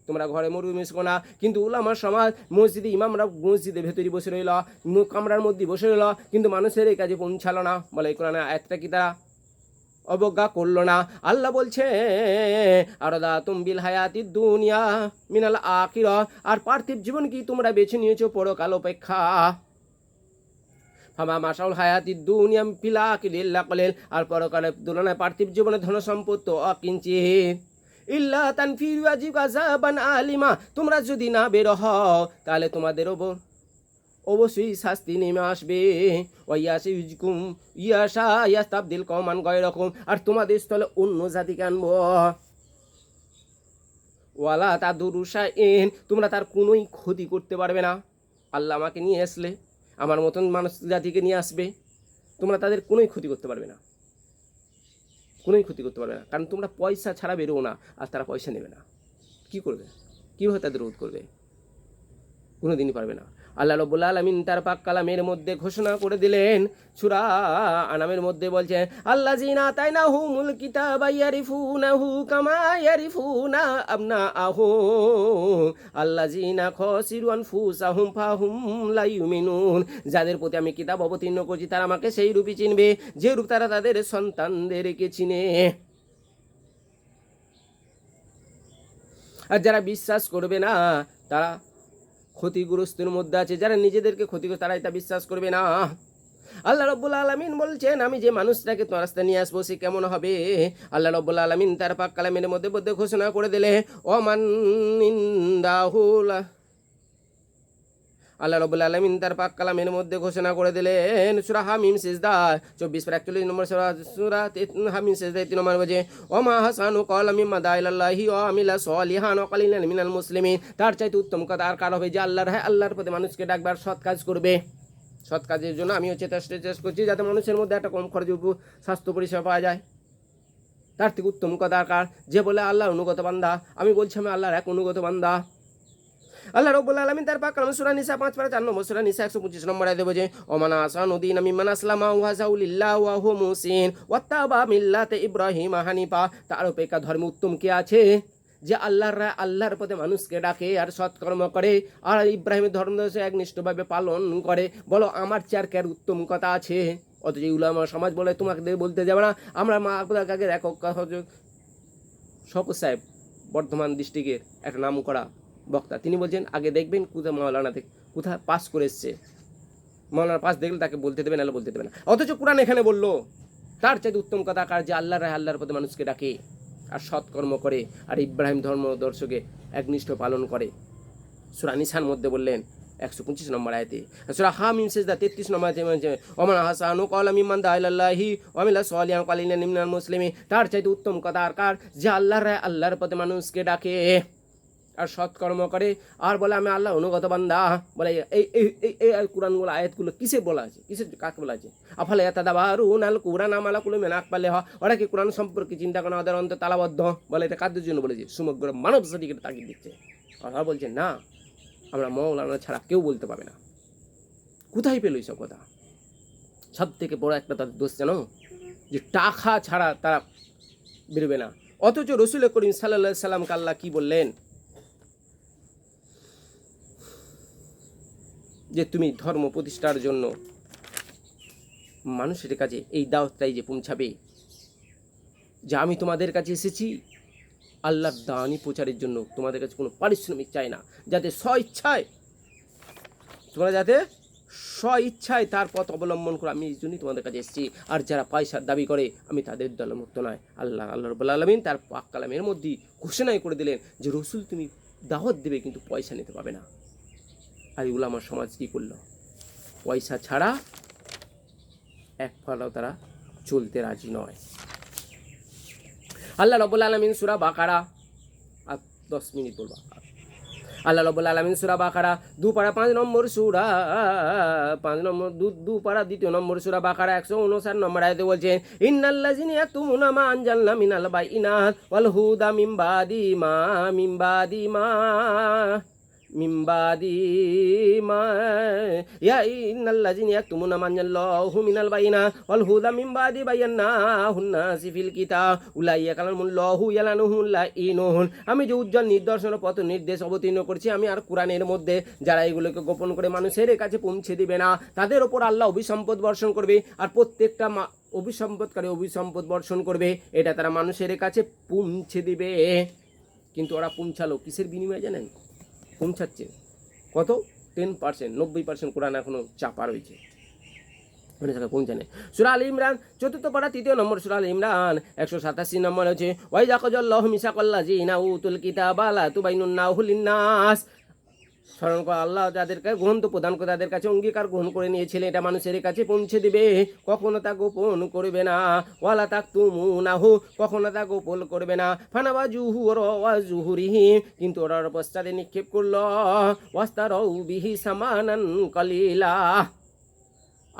তোমরা ঘরে মরুভূমি শোকো না। কিন্তু উলামা সমাজ মসজিদে ইমামরা মসজিদের ভেতরে বসে রইল, কামরার মধ্যে বসে রইল, কিন্তু মানুষের এই কাজে পৌঁছালো না। বলে এই কোরআনে আয়াতটা কি তারা অবজ্ঞা করলো না? আল্লাহ বলছে আরদাতুম বিল হায়াতিদ দুনিয়া মিনাল আখিরা, আর পার্থিব জীবন কি তোমরা বেছে নিয়েছো পরকাল অপেক্ষা। ফামা মাশাউল হায়াতিদ দুনিয়া ফিল আখিরি ইল্লা কলিল, আর পরকালের তুলনায় পার্থিব জীবনে ধন সম্পদ তো অকিঞ্চিত। ইল্লা তানফিরু আযিব আযাবান আলিমা, তোমরা যদি না বের হও তাহলে তোমাদের ওপর অবশ্যই শাস্তি নেমে আসবে। ইয়াশা ইয়াস্তাবদিল কওমান গায়রাকুম, আর তোমাদের স্থলে অন্য জাতিকে আনবো। ওয়ালা তাদুরু শাইইন, তোমরা তার কোনোই ক্ষতি করতে পারবে না। আল্লাহ আমাকে নিয়ে আসলে আমার মতন মানুষ জাতিকে নিয়ে আসবে, তোমরা তাদের কোনোই ক্ষতি করতে পারবে না, কোনোই ক্ষতি করতে পারবে না। কারণ তোমরা পয়সা ছাড়া বেরো না, আর তারা পয়সা নেবে না। কি করবে? কীভাবে তাদের রোধ করবে? কোনো দিনই পারবে না। আল্লাহ রাব্বুল আলামিন তার পাক কালামের মধ্যে ঘোষণা করে দিলেন, সূরা আনামের মধ্যে বলছে আল্লাযীনা আতাইনাহুমুল কিতাবা ইয়ারিফুনাহু কামা ইয়ারিফুনা আবনাআহুম আল্লাযীনা খাসিরু আনফুসাহুম ফাহুম লা ইউমিনুন। যাদের প্রতি আমি কিতাব অবতীর্ণ করছি তারা আমাকে সেই রূপই চিনবে যে রূপ তারা তাদের সন্তানদেরকে চিনে। আর যারা বিশ্বাস করবে না তারা ক্ষতিগ্রস্তের মধ্যে আছে। যারা নিজেদেরকে ক্ষতি করে তারা এটা বিশ্বাস করবে না। আল্লাহ রাব্বুল আলামিন বলছেন আমি যে মানুষটাকে তোমার রাস্তায় নিয়ে আসবো সে কেমন হবে। আল্লাহ রাব্বুল আলামিন তার পাক কালামের মধ্যে ঘোষণা করে দিলে ওমান ইনদাহুল, আল্লাহ রাব্বুল আলামিন তার পাক কালামের মধ্যে ঘোষণা করে দিলেন সূরা হামিম সিজদা 24/41 নম্বর সূরা হামিম সিজদা 3 নম্বর বলে ওমা হাসানু ক্বালা মিম্মা দাইলাল্লাহি ওয়া আমিলা সলিহান ওয়া কালিলান মিনাল মুসলিমিন। তার চাইতে উত্তম কথা আর কার হবে যে আল্লাহর পথে মানুষকে ডাকবে আর সৎ কাজ করবে। সৎ কাজের জন্য আমিও চেষ্টা করছি যাতে মানুষের মধ্যে একটা কম খরচে স্বাস্থ্য পরিষেবা পাওয়া যায়। তার থেকে উত্তম কথা আর কার যে বলে আল্লাহর অনুগত বান্দা। আমি বলছি আমি আল্লাহর এক অনুগত বান্দা। আল্লাহ রাব্বুল আলামিন তার পাক কালামে সূরা নিসা 5/4 নম্বর সূরা নিসা 125 নম্বর আয়াতে বলে ওমানা আসানু দীনা মিম্মান আসলামা ওয়াজাউ লিল্লাহি ওয়া হুয়া মুহসিন ওয়াত্তাবা মিল্লাতে ইব্রাহিম হানিফা। তার অপেক্ষা ধর্ম উত্তম কি আছে যে আল্লাহর পথে মানুষকে ডাকে আর সৎকর্ম করে আর ইব্রাহিমের ধর্ম একনিষ্ঠভাবে পালন করে। বলো আমার চেয়ার কে উত্তম কথা আছে? অথচ উলামা সমাজ বলে তোমাকে বলতে যাবে না আমরা মা আগে একক শওকত সাহেব বর্ধমান ডিস্ট্রিক্টের একটা নাম করা বক্তা, তিনি বলছেন আগে দেখবেন কোথায় মাওলানা কোথায় পাস করে এসছে, মাওলানা পাস দেখলে তাকে বলতে দেবে না, বলতে দেবে না। অথচ কোরআন এখানে বললো তার চাইতে উত্তম কথা কার যে আল্লাহর পথে মানুষকে ডাকে আর সৎকর্ম করে আর ইব্রাহিম ধর্মদর্শকে একনিষ্ঠ পালন করে। সূরা নিসার মধ্যে বললেন 125 নম্বর আয়াতে। সূরা হামিম সিজদা 33 নম্বর আয়াতে ওমান হাসানু ক্বালা মিম্মান দাইলাল্লাহি ওয়া আমিলা সলিহান ওয়া কালিলান মিনাল মুসলিমিন। তার চাইতে উত্তম কথা আর কার যে আল্লাহর পথে মানুষকে ডাকে আর সৎকর্ম করে আর বলে আমি আল্লাহ অনুগত বান্দা। বলে এই কোরআনগুলো আয়াতগুলো কিসে বলা আছে, কিসে কাকে বলা আছে? আফালা ইয়াতাদাবারুনা আল কুরআন আম আলা কুলুবিন আকফালহা। ওরা কি কোরআন সম্পর্কে চিন্তা করে ওদের অন্তর তালাবদ্ধ? বলে এটা কাদের জন্য বলেছে? সমগ্র মানব জাতিকে তাগিদ দিচ্ছে। ওরা বলছে না আমরা মাওলানা ছাড়া কেউ বলতে পারবে না। কোথায় পেল এইসব কথা? সব থেকে বড় একটা তাদের দোষ জানো যে টাকা ছাড়া তারা বেরোবে না। অথচ রাসূল করিম সাল্লাল্লাহু আলাইহি সাল্লামকে আল্লাহ কি বললেন যে তুমি ধর্ম প্রতিষ্ঠার জন্য মানুষের কাছে এই দাওয়াতটাই যে পৌঁছাবে যে আমি তোমাদের কাছে এসেছি আল্লাহর দাওয়ানি প্রচারের জন্য, তোমাদের কাছে কোনো পারিশ্রমিক চাই না, যাতে স্বইচ্ছায় তোমরা যাতে স্বইচ্ছায় তার পথ অবলম্বন করো, আমি এই জন্যই তোমাদের কাছে এসেছি। আর যারা পয়সার দাবি করে আমি তাদের দলমুক্ত নয়। আল্লাহ রাব্বুল আলামিন তার পাক কালামের মধ্যে ঘোষণাই করে দিলেন যে রাসূল তুমি দাওয়াত দেবে কিন্তু পয়সা নিতে পাবে না। আর উলামা সমাজ কী করলো? পয়সা ছাড়া এক ফলাও তারা চলতে রাজি নয়। আল্লাহ রাব্বুল আলামিন সূরা বাকারা আর 10 মিনিট বলবো। আল্লাহ রাব্বুল আলামিন সূরা বাকারা 2 পারা 5 নম্বর সূরা 5 নম্বর 2 পারা 2 নম্বর সূরা বাকারা 159 নম্বর আয়াতে বলছেন ইন্নাল্লাযিনা ইয়াকতুমুনা মা আনজালনা মিনাল বাইনাত ওয়াল হুদা মিম্বাদি মা ইয়া ইন্নাল্লাযিনা ইয়াকতুমুনা মা আনজালাল্লাহু মিনাল বাইনা ওয়াল হুদা মিম্বাদি বায়ান্নাহুন নাসি ফিল কিতাব উলাইকা কালামুল্লাহু ইয়ালানুহুল লাইনুন। আমি যে উজ্জ্বল নিদর্শন পথ নির্দেশ অবতীর্ণ করছি আমি আর কোরআনের মধ্যে, যারা এগুলোকে গোপন করে মানুষের কাছে পৌঁছে দিবে না তাদের ওপর আল্লাহ অভিসম্পদ বর্ষণ করবে, আর প্রত্যেকটা অভিসম্পদকারী অভিসম্পদ বর্ষণ করবে, এটা তারা মানুষের কাছে পৌঁছে দিবে। কিন্তু ওরা পৌঁছালো কিসের বিনিময়ে জানেন? পৌঁছাচ্ছে কত? 10%, 90% কোরআন এখনো চাপা রয়েছে, পৌঁছানে। সূরা আল ইমরান 4 পারা 3 নম্বর সূরা আল ইমরান 187 নম্বর হচ্ছে ওয়াইযা কাযাল্লাহু মিসাকাল্লাযিনা উতুল কিতাবা লা তুবাইনুন্নাহু লিন-নাস। স্মরণ কর আল্লাহ যাদেরকে গ্রন্থ প্রদান করে তাদের কাছে অঙ্গীকার গ্রহণ করে নিয়েছিলেন এটা মানুষের কাছে পৌঁছে দিবে, কখনো তা গোপন করবে না। ওয়ালা তাকতুমুনাহু, কখনো তা গোপন করবে না। ফানাবাজুহু ওয়া জুহুরিহিম, কিন্তু ওরা পশ্চাতে নিক্ষেপ করলো। ওয়াস্তারাউ বিহি সামানান কালিলা,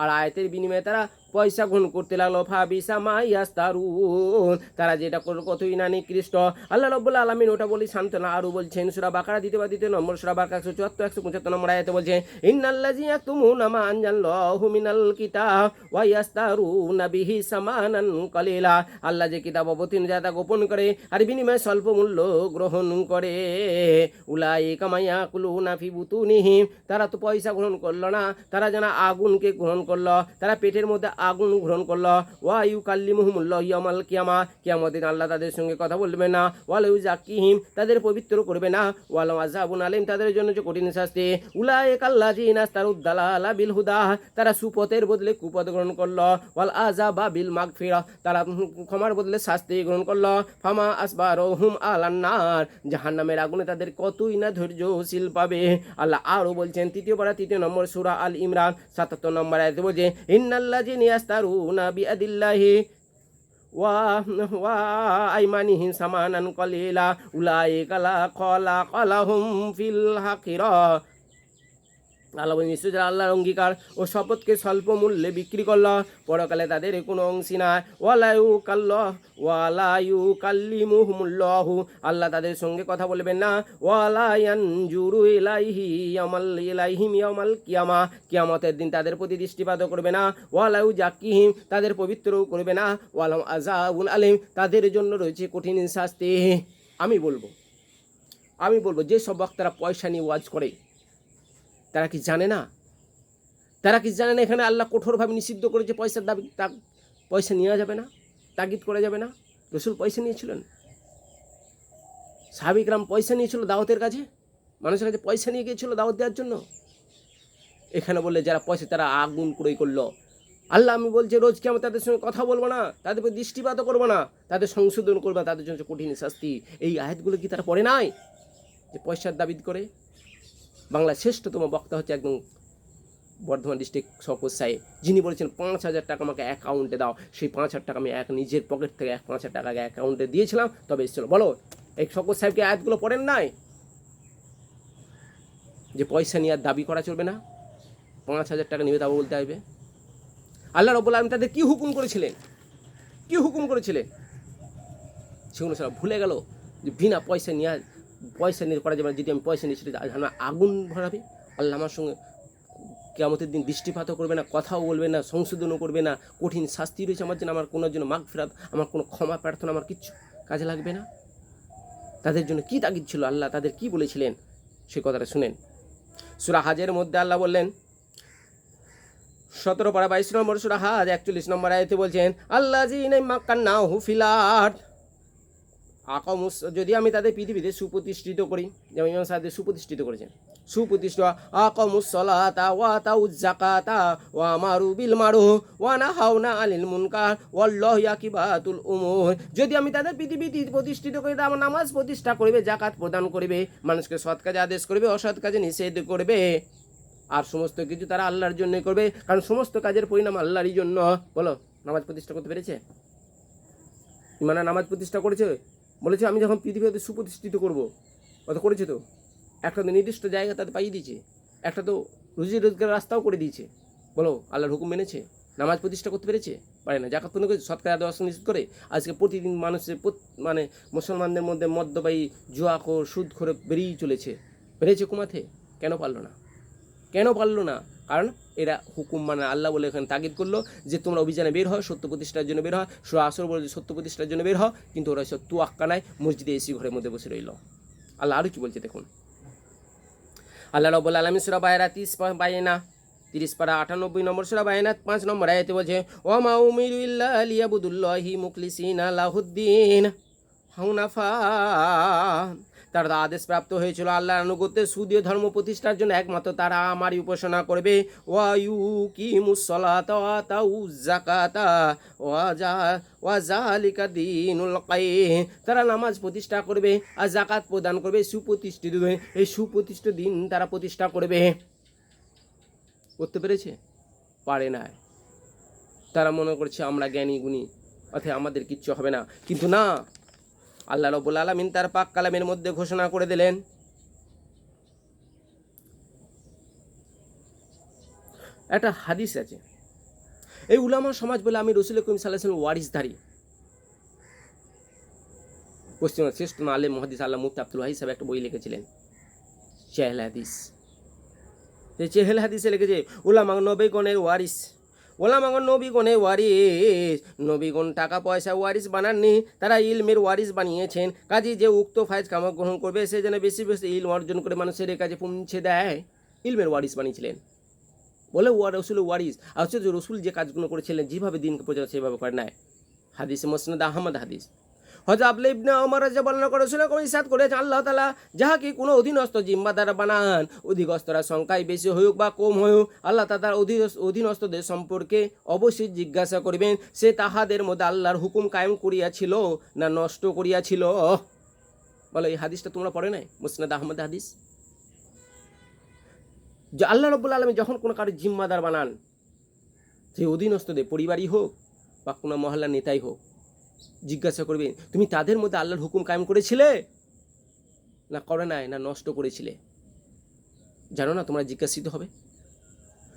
আর আয়াতের বিনিময়ে তারা পয়সা গ্রহণ করতে লাগলো। ফাবিসা মাইয়াস্তারুন, তারা যেটা করলো কতই না নিকৃষ্ট। আল্লাহ রাব্বুল আলামিন ওটা বলি সান্ত্বনা আরও বলছেন সূরা বাকারা 2 নম্বর সূরা বাকারা 174 175 নম্বর আয়াতে বলছেন ইন্নাল্লাযিনা ইয়াকতুমুনা মা আনজালাল্লাহু মিনাল কিতাব ওয়া ইয়াস্তারুনা বিহি সামানান কালিলা। আল্লাহ যে কিতাব অবতীর্ণ যা তা গোপন করে আর বিনিময়ে স্বল্প মূল্য গ্রহণ করে। উলাইকা মায়াকুলুনা ফি বুতুনিহিম, তারা তো পয়সা গ্রহণ করলো না, তারা যেন আগুনকে গ্রহণ করলো, তারা পেটের মধ্যে আগুন গ্রহণ করলো। ওয়া ইউকাল্লিমুহুমুল্লাহু ইয়াওমাল কিয়ামা, কিয়ামতের দিন আল্লাহ তাদের সঙ্গে কথা বলবে না। ওয়ালা ইউজাক্কিহিম, তাদের পবিত্র করবে না। ওয়ালাহু আযাবুন আলীম, তাদের জন্য যে কঠিন শাস্তি। উলাইকাল্লাযিনা ইস্তারুদ দালালা বিল হুদা, তারা সুপথের বদলে কুপথ গ্রহণ করলো। ওয়াল আযাবা বিল মাগফিরা, তারা ক্ষমার বদলে শাস্তি গ্রহণ করলো। ফামা আসবারহুম আলান নার, জাহান্নামের আগুনে তাদের কতই না ধৈর্যশীল পাবে। আল্লাহ আরও বলছেন 3 পারা 3 নম্বর সূরা আল ইমরান 77 নম্বর আয়াতে বলছে ইন্নাল্লাযিনা ইয়াস্তারুনা বিআদিল্লাহি ওয়া আইমানিহিম সামানান কালিলা উলাইকা লা খালাকা লাহুম ফিল আখিরাহ। আল্লাহ নিশ্চয় যারা আল্লাহর অঙ্গীকার ও শপথকে স্বল্প মূল্যে বিক্রি করল, পরকালে তাদের কোনো অংশী নাই। ওয়ালায়ু কাল্লিমুহুমুল্লাহু, আল্লাহ তাদের সঙ্গে কথা বলবেন না। ওয়ালা ইয়ানজুরু ইলাইহিম ইয়াউমাল কিয়ামা, কিয়ামতের দিন তাদের প্রতি দৃষ্টিপাত করবে না। ওয়ালাউ জাক্কিহিম, তাদের পবিত্রও করবে না। ওয়ালাহু আযাবুন আলীম, তাদের জন্য রয়েছে কঠিন শাস্তি। আমি বলবো যে সব বক্তারা পয়সা নিয়ে ওয়াজ করে তারা কি জানে না? এখানে আল্লাহ কঠোরভাবে নিষিদ্ধ করেছে পয়সার দাবি, পয়সা নেওয়া যাবে না, তাগিদ করা যাবে না। রাসূল পয়সা নিয়েছিলেন, সাহাবী کرام পয়সা নিয়েছিল দাওয়াতের কাছে, মানুষের কাছে পয়সা নিয়ে গিয়েছিল দাওয়াত দেওয়ার জন্য। এখানে বললে যারা পয়সা তারা আগুন ক্রয় করলো। আল্লাহ আমি বলছি রোজ কি আমি তাদের সঙ্গে কথা বলবো না, তাদের প্রতি দৃষ্টিপাত করবো না, তাদের সংশোধন করবো, তাদের জন্য কঠিন শাস্তি। এই আয়াতগুলো কি তারা পড়ে নাই যে পয়সার দাবি করে? বাংলার শ্রেষ্ঠতম বক্তা হচ্ছে একদম বর্ধমান ডিস্ট্রিক্ট শওকত সাহেব, যিনি বলেছেন 5,000 টাকা আমাকে অ্যাকাউন্টে দাও। সেই 5,000 টাকা আমি নিজের পকেট থেকে 5,000 টাকা অ্যাকাউন্টে দিয়েছিলাম, তবে এসেছিল। বলো এই শওকত সাহেবকে আয়াতগুলো পড়েন নাই যে পয়সা নিয়ে আর দাবি করা চলবে না, 5,000 টাকা নিবে তাও বলতে হবে? আল্লাহ রাব্বুল আলামিন তাদের কি হুকুম করেছিলেন? সেগুলো সব ভুলে গেল যে বিনা পয়সা নিয়ে করা যাবে না। যদি আমি পয়সা নিয়েছি আগুন ভরাবে, আল্লাহ আমার সঙ্গে কিয়ামতের দিন দৃষ্টিপাত করবে না, কথাও বলবে না, সংশোধনও করবে না, কঠিন শাস্তি রয়েছে আমার জন্য, আমার কোনো জন্য মাগফিরাত, আমার কোনো ক্ষমা প্রার্থনা আমার কিচ্ছু কাজে লাগবে না। তাদের জন্য কি তাগিদ ছিল, আল্লাহ তাদের কি বলেছিলেন সে কথাটা শুনেন। সূরা হাজের মধ্যে আল্লাহ বললেন 17 পারা 22 নম্বর সূরা হাজ 41 নম্বর আয়াতে বলছেন আল্লাযিনা মাক্কান্নাহু ফিল আরদ, যদি আমি তাদের পৃথিবীতে সুপ্রতিষ্ঠিত করি, যেমন ইমাম সাহেব সুপ্রতিষ্ঠিত করেছেন, আকামুস সালাতা ওয়া আতাউজ যাকাতা ওয়া আমারু বিল মারুফ ওয়া নাহাউনা আনিল মুনকার ওয়াল্লাহু ইয়াকিবাতুল উমুর। যদি আমি তাদের পৃথিবীতে প্রতিষ্ঠিত করি, তারা নামাজ প্রতিষ্ঠা করবে, যাকাত প্রদান করবে, মানুষকে সৎ কাজে আদেশ করবে, অসৎ কাজে নিষেধ করবে, আর সমস্ত কিছু তারা আল্লাহর জন্যই করবে, কারণ সমস্ত কাজের পরিণাম আল্লাহরই জন্য। বলো নামাজ প্রতিষ্ঠা করতে পেরেছে? ইমানা নামাজ প্রতিষ্ঠা করেছে, বলেছে আমি যখন পৃথিবীতে সুপ্রতিষ্ঠিত করবো, অত করেছে তো? একটা তো নির্দিষ্ট জায়গা তাদের পাইয়ে দিয়েছে, একটা তো রুজি রোজগারের রাস্তাও করে দিয়েছে। বলো আল্লাহর হুকুম মেনেছে? নামাজ প্রতিষ্ঠা করতে পেরেছে? পারে না। জাকাত প্রদান করেছে, সৎকার দেওয়া নিশ্চিত করে। আজকে প্রতিদিন মানুষের মানে মুসলমানদের মধ্যে মদ্যপায়ী, জুয়াখোর, সুদখোর বেরিয়েই চলেছে। পেরেছে কমাতে? কেন পারলো না? কেন পারলো না? কারণ এরা হুকুম মানে আল্লাহ বলে এখানে তাগিদ করলো যে তোমরা অভিযানে বের হয়, সত্য প্রতিষ্ঠার জন্য বের হয়। সূরা আসর বলে সত্য প্রতিষ্ঠার জন্য বের হয়, কিন্তু ওরা সব তুয়াক্কা নাই, মসজিদে এসি ঘরের মধ্যে বসে রইল। আল্লাহ আরও কি বলছে দেখুন। আল্লাহ রাব্বুল আলামিন সূরা বায়রা 30 পারা 98 নম্বর সূরা বায়না 5 নম্বর আয়াতে বলছে, ওয়া মা উমিরু ইল্লা লিয়াবুদুল্লাহি মুখলিসিনা লাহুদ্দিন হুনাফা। তারা আদেশ প্রাপ্ত হয়েছিল আল্লাহর আনুগত্যে সুদীয় ধর্ম প্রতিষ্ঠার জন্য, একমাত্র তারা আমারই উপাসনা করবে। ওয়া ইউকিমুস সালাতা ওয়া আতাউজ যাকাতা ওয়া যালিকা দীনুল কাইয়িম। তারা নামাজ প্রতিষ্ঠা করবে আর যাকাত প্রদান করবে, সুপ্রতিষ্ঠিত এই সুপ্রতিষ্ঠিত দিন তারা প্রতিষ্ঠা করবে। করতে পেরেছে? পারে না। তারা মনে করছে আমরা জ্ঞানী গুণী, অর্থাৎ আমাদের কিচ্ছু হবে না। কিন্তু না, আল্লাহ রাব্বুল আলামিন তার পাক কালামের মধ্যে ঘোষণা করে দিলেন, একটা হাদিস আছে, এই উলামা সমাজ বলে আমি রাসূল করিম সাল্লাল্লাহু আলাইহি ওয়াসাল্লাম ওয়ারিসধারী। পশ্চিমবঙ্গের শ্রেষ্ঠ আলেম মুহাদ্দিস আল্লামা মুফতি আব্দুল ওয়াহিদ সাহেব একটা বই লিখেছিলেন, চেহেল হাদিস। সেই চেহেল হাদিসে লিখেছে উলামা নবীগণের ওয়ারিস। ওলামাগণ নবীগণের ওয়ারিস। নবীগণ টাকা পয়সা ওয়ারিস বানাননি, তারা ইলমের ওয়ারিস বানিয়েছেন। কাজী যে উক্ত ফায়জ কামা গ্রহণ করবে সে যেন বেশি বেশি ইলম অর্জন করে মানুষের কাছে পৌঁছে দেয়। ইলমের ওয়ারিস বানিয়েছিলেন বলে রসুল ওয়ারিস। আর হচ্ছে যে রসুল যে কাজগুলো করেছিলেন, যেভাবে দিনকে প্রচার সেভাবে করে নেয়। হাদিসে মুসনাদ আহমদ হাদিস। হযরত আবদুল্লাহ ইবনে ওমর রাদিয়াল্লাহু বর্ণনা করে রাসূল করিম ইরশাদ করেছেন, আল্লাহ তাআলা যাহাকে কোনো অধীনস্থ জিম্মাদার বানান, অধিগস্তরা সংখ্যায় বেশি হোক বা কম হোক, আল্লাহ তাআলার অধীনস্থদের সম্পর্কে অবশ্যই জিজ্ঞাসা করবেন, সে তাহাদের মধ্যে আল্লাহর হুকুম কায়েম করিয়াছিল না নষ্ট করিয়াছিল। বলো এই হাদিসটা তোমরা পড়ে নাই? মুসনাদ আহমদ হাদিস। যে আল্লাহ রাব্বুল আলামিন যখন কোনো কারো জিম্মাদার বানান, যে অধীনস্থদের পরিবারই হোক বা কোনো মহল্লার নেতাই হোক, জিজ্ঞাসা করবে তুমি তাদের মধ্যে আল্লাহর হুকুম কায়েম করেছিলে না করে নাই, না নষ্ট করেছিলে? জানো না তোমরা জিজ্ঞাসিত হবে।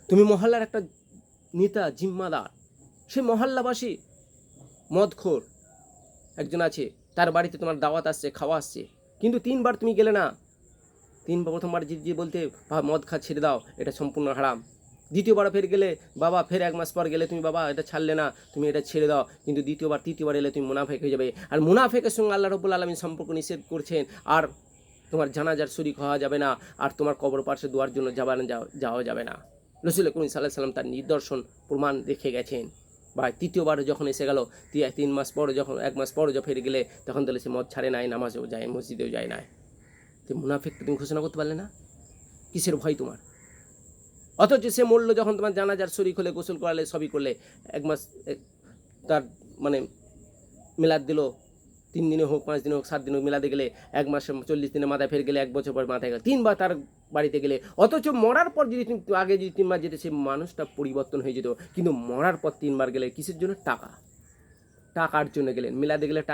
তুমি মহল্লার একটা নেতা জিম্মাদার, সে মহল্লাবাসী মদখোর একজন আছে, তার বাড়িতে তোমার দাওয়াত আসছে, খাওয়া আসছে, কিন্তু 3 বার তুমি গেলে না। 3 বার, প্রথমবার যে বলতে মদ খা ছেড়ে দাও, এটা সম্পূর্ণ হারাম। দ্বিতীয়বার ফের গেলে, বাবা ফের 1 মাস পর গেলে তুমি বাবা এটা ছাড়লে না, তুমি এটা ছেড়ে দাও, কিন্তু দ্বিতীয়বার তৃতীয়বার এলে তুমি মুনাফেক হয়ে যাবে। আর মুনাফেকের সঙ্গে আল্লাহ রাব্বুল আলামিন সম্পর্ক নিষেধ করছেন। আর তোমার জানাজার শরীক হওয়া যাবে না, আর তোমার কবর পাশে দোয়ার জন্য যাওয়া যাবে না। রাসূল করিম সাল্লাল্লাহু আলাইহি সাল্লাম তার নিদর্শন প্রমাণ রেখে গেছেন। বা তৃতীয়বার যখন এসে গেল, 3 মাস পর যখন 1 মাস পর ফের গেলে, তখন তাহলে সে মদ ছাড়ে নাই, নামাজেও যায়, মসজিদেও যায় না। তো মুনাফেক তুমি ঘোষণা করতে পারলে না? কিসের ভয় তোমার? অথচ সে মরল যখন তোমার জানাজার শরীক হলে, গোসল করালে, সবই করলে, 1 মাস তার মানে মিলাদ দিল, 3 দিনে হোক 5 দিনে হোক 7 দিনে হোক, মিলাদে গেলে 1 মাসে 40 দিনে মাথায় ফের গেলে, 1 বছর পর মাথায় গেলে, 3 বার তার বাড়িতে গেলে। অথচ মরার পর যদি তুমি আগে যদি 3 বার যেতে, সে মানুষটা পরিবর্তন হয়ে যেত। কিন্তু মরার পর 3 বার গেলে কিসের জন্য? টাকার জন্য গেলেন। মিলাদে গেলে টাকা